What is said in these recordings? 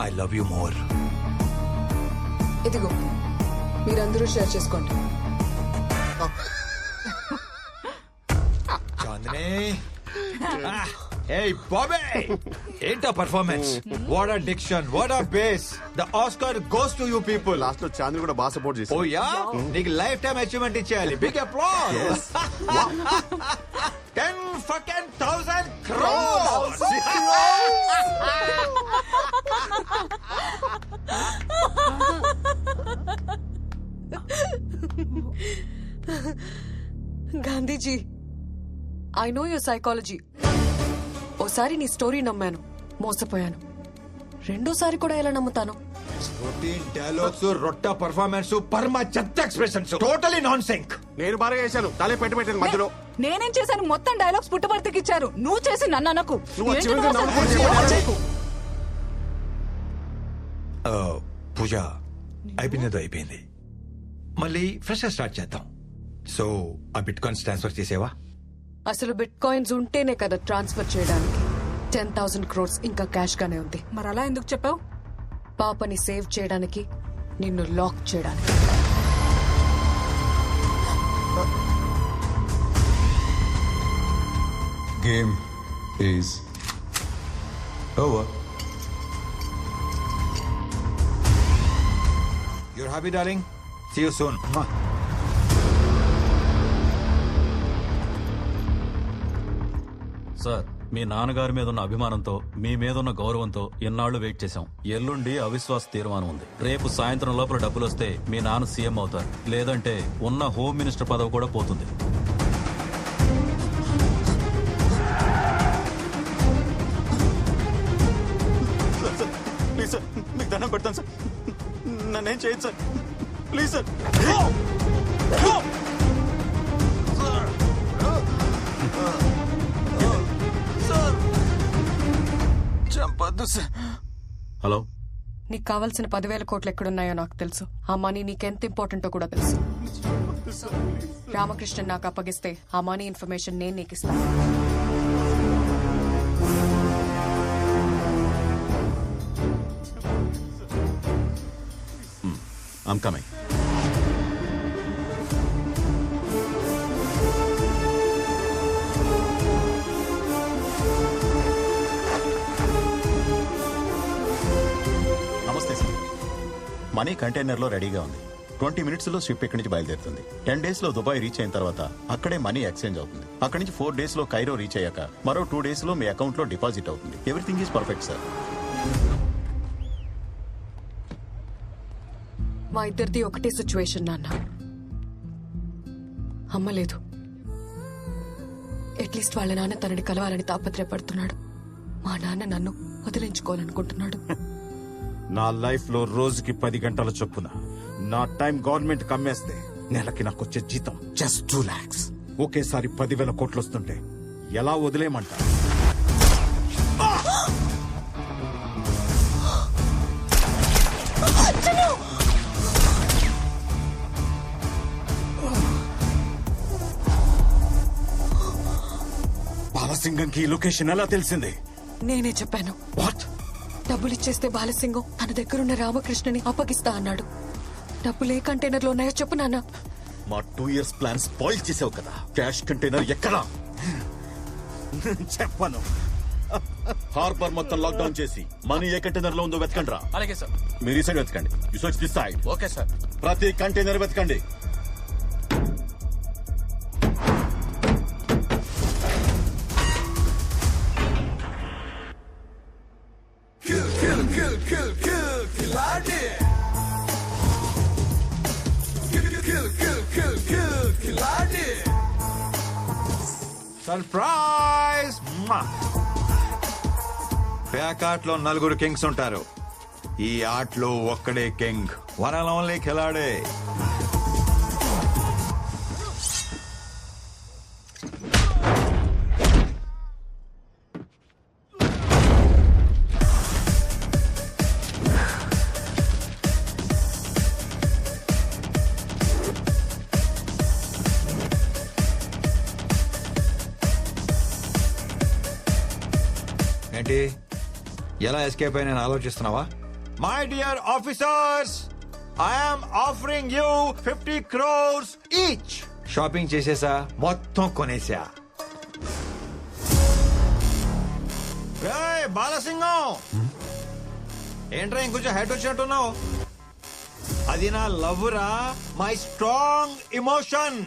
I love you more. ఇదిగో మీరందరూ share చేసుకోండి. చాందిని, hey Bobby, ఏంటా performance? What a diction, what a bass. The Oscar goes to you people. Last లో చాంద్ని కూడా బాగా సపోర్ట్ చేశారు. ఓ యా, నీకు లైఫ్ టైం అచీవ్మెంట్ ఇచ్చేయాలి. Big applause. 10,000 crores. Gandhiji, I know your psychology. ఓసారి నీ స్టోరీ నమ్మాను, మోసపోయాను. రెండోసారి కూడా ఎలా నమ్ముతాను? డైలాగ్స్, రొట్ట పర్ఫార్మెన్స్, పర్మ చెత్త ఎక్స్ప్రెషన్స్, టోటలీ నాన్ సింక్. నేను బాగా చేశాను. తలే పెట్టిన మధ్యలో నేనేం చేశాను? మొత్తం డైలాగ్స్ పుట్టబర్తికి ఇచ్చారు. నువ్వు చేసి నన్ను అనకు. నువ్వు ఏంటి చివరిగా నువ్వు నవ్వుకుంటూ అసలు చేయమని చేయకు. పూజ అయిపోయిందో అయిపోయింది. మళ్ళీ ఫ్రెష్ స్టార్ట్ చేద్దాం. సో ఆ బిట్ కాయిన్స్ ట్రాన్స్ఫర్ చేసేవా? అసలు బిట్ కాయిన్స్ ఉంటేనే కదా ట్రాన్స్ఫర్ చేయడానికి. 10,000 crores ఇంకా క్యాష్ గానే ఉంది. మరి అలా ఎందుకు చెప్పావు? పాపని సేవ్ చేయడానికి, నిన్ను లాక్ చేయడానికి. Game is over. You're happy, darling? See you soon. Sir, మీ నాన్నగారి మీద ఉన్న అభిమానంతో, మీ మీద ఉన్న గౌరవంతో ఎన్నాళ్లు వెయిట్ చేశాం. ఎల్లుండి అవిశ్వాస తీర్మానం ఉంది. రేపు సాయంత్రం లోపల డబ్బులు వస్తే మీ నాన్న సీఎం అవుతారు. లేదంటే ఉన్న హోమ్ మినిస్టర్ పదవి కూడా పోతుంది. ప్లీజ్ సార్, మీకు దండం పెడతాను సార్. నన్నేం చేయదు సార్. Please sir. చంపద్దు సార్. హలో, నీకు కావాల్సిన 10,000 కోట్లు ఎక్కడున్నాయో నాకు తెలుసు. ఆ మనీ నీకెంత ఇంపార్టెంటో కూడా తెలుసు. రామకృష్ణన్ నాకు అప్పగిస్తే ఆ మనీ ఇన్ఫర్మేషన్ నేను నీకు ఇస్తాను. I'm coming. నమస్తే సార్. మనీ కంటైనర్లో రెడీగా ఉంది. 20 minutes లో షిప్ ఇక్కడి నుంచి బయలుదేరుతుంది. 10 days లో దుబాయ్ రీచ్ అయిన తర్వాత అక్కడే మనీ ఎక్స్చేంజ్ అవుతుంది. అక్కడి నుంచి 4 days లో కైరో రీచ్ అయ్యాక మరో 2 days లో మీ అకౌంట్ లో డిపాజిట్ అవుతుంది. Everything is perfect sir. మా ఇద్దరిది ఒకటే సిచ్యువేషన్ నాన్న. అమ్మలేదు. అట్లీస్ట్ వాళ్ళ నాన్న తనని కలవాలని తాపత్రయపడుతున్నాడు. మా నాన్న నన్ను వదిలించుకోవాలనుకుంటున్నాడు. నా లైఫ్ లో రోజుకి 10 గంటల చొప్పున నా టైం గవర్నమెంట్ కమ్మేస్తే నెలకి నాకు వచ్చే జీతం జస్ట్ 2 lakhs. ఒకేసారి 10,000 కోట్లు వస్తుంటే ఎలా వదిలేయమంటా? బాలసింగంకి ఈ లొకేషన్ ఎలా తెలిసింది? నేనే చెప్పాను. వాట్? డబ్బులు ఇచ్చేస్తే బాలసింగం తన దగ్గరున్న రామకృష్ణని అప్పగిస్తా అన్నాడు. డబ్బులు ఏ కంటైనర్లో ఉన్నాయో చెప్పు నాన్న. మా 2 years ప్లాన్ స్పాయిల్ చేసావు కదా. క్యాష్ కంటైనర్ ఎక్కడా? చెప్పను. హార్బర్ మొత్తం లాక్డౌన్ చేసి మనీ ఏ కంటైనర్ లో ఉందో వెతకండి రా. అలాగే సార్. మీరు ఈ సైడ్ వెతకండి. You search this side. Okay sir. ప్రతి కంటైనర్ వెతకండి. సర్ప్రైజ్! ప్యాకాట్ లో 4 కింగ్స్ ఉంటారు. ఈ ఆటలో ఒక్కడే కింగ్, వన్ అండ్ ఓన్లీ ఖిలాడే. ఏంటి, ఎలా ఎస్కేప్ అయినా ఆలోచిస్తున్నావా? My dear officers, I'm offering you 50 crores each. Shopping చేసేసా, మొత్తం కొనేసా. రేయ్ బాలసింగం, ఏంట్రా ఇంకొంచెం హెడ్ వచ్చినట్టున్నావు? అది నా లవ్ రా, మై స్ట్రాంగ్ ఇమోషన్.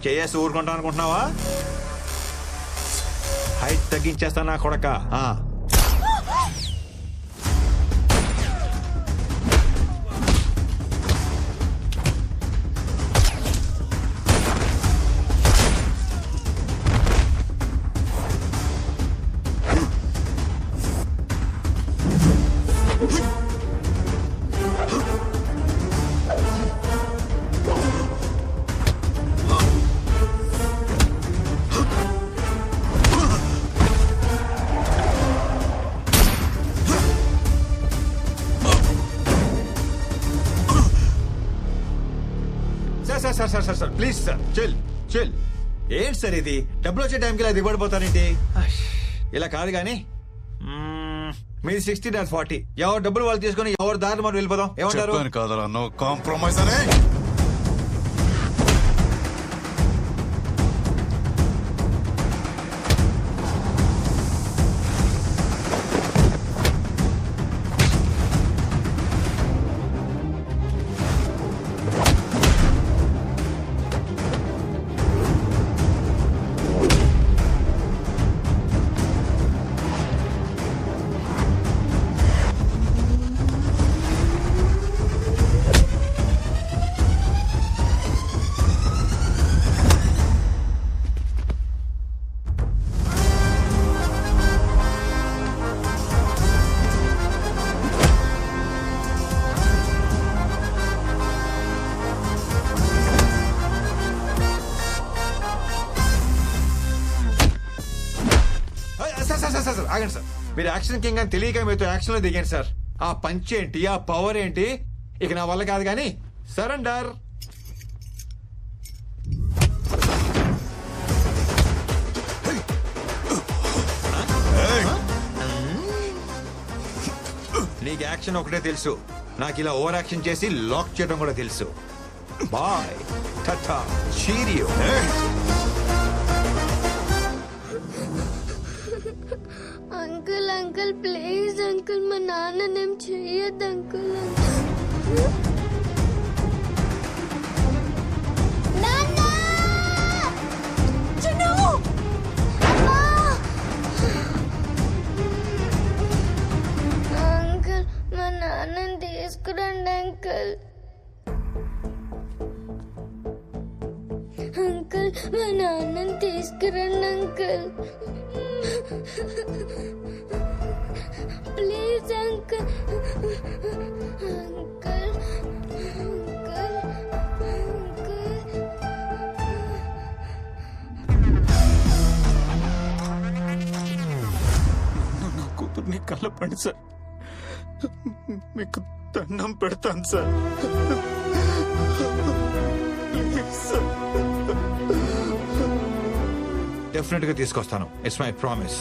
చేసి ఊరుకుంటా అనుకుంటున్నావా? హైట్ తగ్గించేస్తా నా కొడక. Sir please sir, chill chill. ఏంటి సార్ ఇది? డబ్బులు వచ్చే టైంకి ఇలా దిగబడిపోతారేంటి? ఇలా కాదు కానీ మీరు 60 నాకు 40. ఎవరు డబ్బులు వాళ్ళు తీసుకొని ఎవరు దారి మనం వెళ్ళిపోదాం. ఏమంటారు? కాదరా, నో కాంప్రమైజ్ అనే. సార్ ఆగండి సార్. మీరు యాక్షన్ కింగ్ అని తెలియక మీతో యాక్షన్ లో దిగాను సార్. ఆ పంచ్ ఏంటి, ఆ పవర్ ఏంటి, ఇక నా వల్ల కాదు కానీ సరెండర్. నీకు యాక్షన్ ఒకటే తెలుసు, నాకు ఇలా ఓవర్ యాక్షన్ చేసి లాక్ చేయడం కూడా తెలుసు. Bye tata cheerio. Uncle uncle please uncle, మా నాన్ననేం చెయ్యొద్దు అంకుల్. అంకుల్ మా నాన్నని తీసుకురండి అంకుల్. అంకుల్ మా నాన్నని తీసుకురండి uncle. Please uncle. Uncle uncle uncle. నా కూతుర్ని కలపండి సార్, మీకు దండం పెడతాను సార్. డెఫినెట్ గా తీసుకొస్తాను. It's my promise.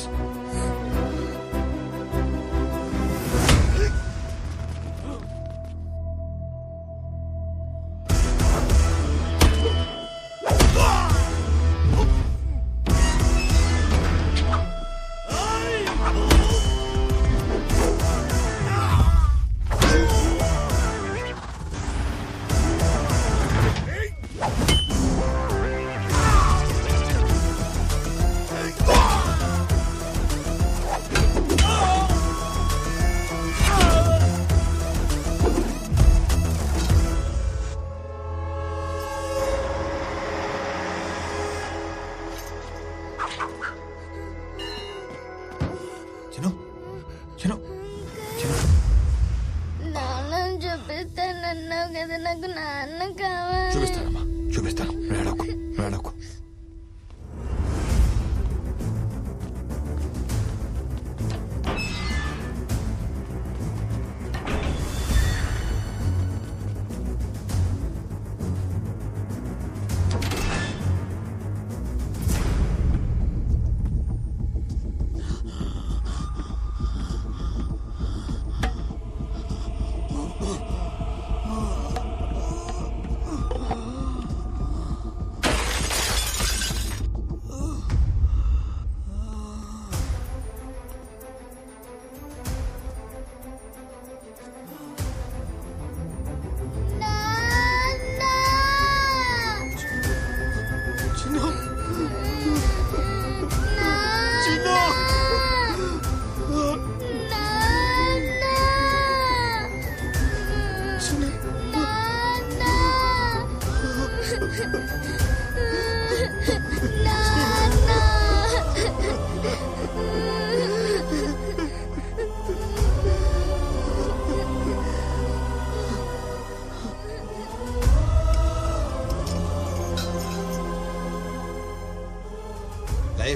నాన్నని చూపిస్తానన్నావు కదా, నాకు నాన్న కావాలి. చూపిస్తానమ్మా, చూపిస్తాను. వేడకు వేడకు.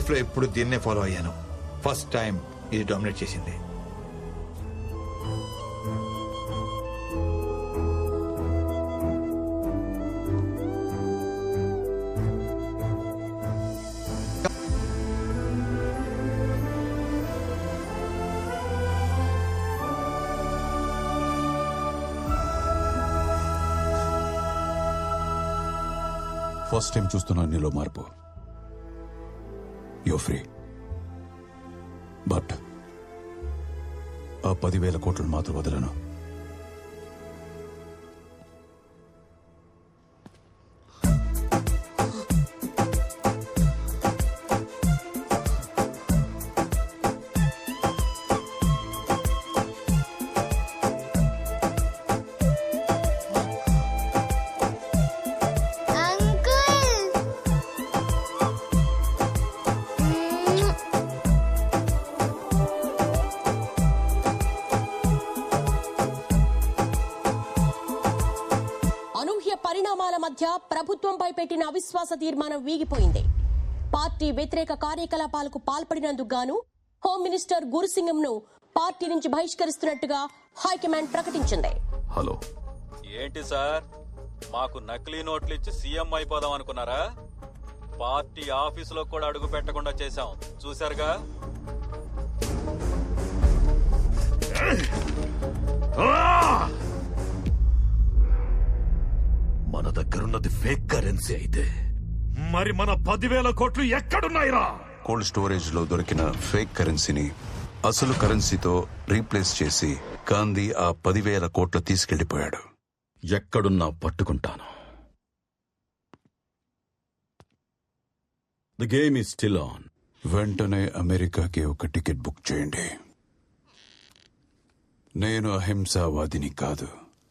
లైఫ్ లో ఎప్పుడు దీన్నే ఫాలో అయ్యాను. ఫస్ట్ టైం ఇది డామినేట్ చేసింది. ఫస్ట్ టైం చూస్తున్నాను నీలో మార్పు. యో ఫ్రీ. బట్ ఆ 10,000 కోట్లను మాత్రం వదలను. పరిణామాల మధ్య ప్రభుత్వంపై పెట్టిన అవిశ్వాస తీర్మానం వీగిపోయింది. పార్టీ వ్యతిరేక కార్యకలాపాలకు పాల్పడినందుకు గాను హోమ్ మినిస్టర్ గురుసింగంను పార్టీ నుంచి బహిష్కరిస్తున్నట్టుగా హైకమాండ్ ప్రకటించింది. హలో, ఏంటి సార్ మాకు నకిలీ నోట్లు ఇచ్చి సీఎం అయిపోదాం అనుకున్నారా? పార్టీ ఆఫీసులో కూడా అడుగు పెట్టకుండా చేశాం, చూశారుగా. మన దగ్గరున్నది ఫేక్ కరెన్సీ అయితే మరి మన 10,000 కోట్లు ఎక్కడున్నాయిరా? కోల్డ్ స్టోరేజ్ లో దొరికిన ఫేక్ కరెన్సీని అసలు కరెన్సీతో రీప్లేస్ చేసి గాంధీ ఆ 10,000 కోట్లు తీసుకెళ్లిపోయాడు. ఎక్కడున్నా పట్టుకుంటాను. The game is still on. వెంటనే అమెరికాకి ఒక టికెట్ బుక్ చేయండి. నేను అహింసావాదిని కాదు,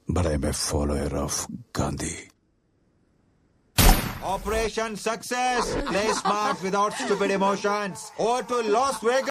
but I'm a follower of Gandhi. Operation success. Play smart without stupid emotions. Over to Las Vegas.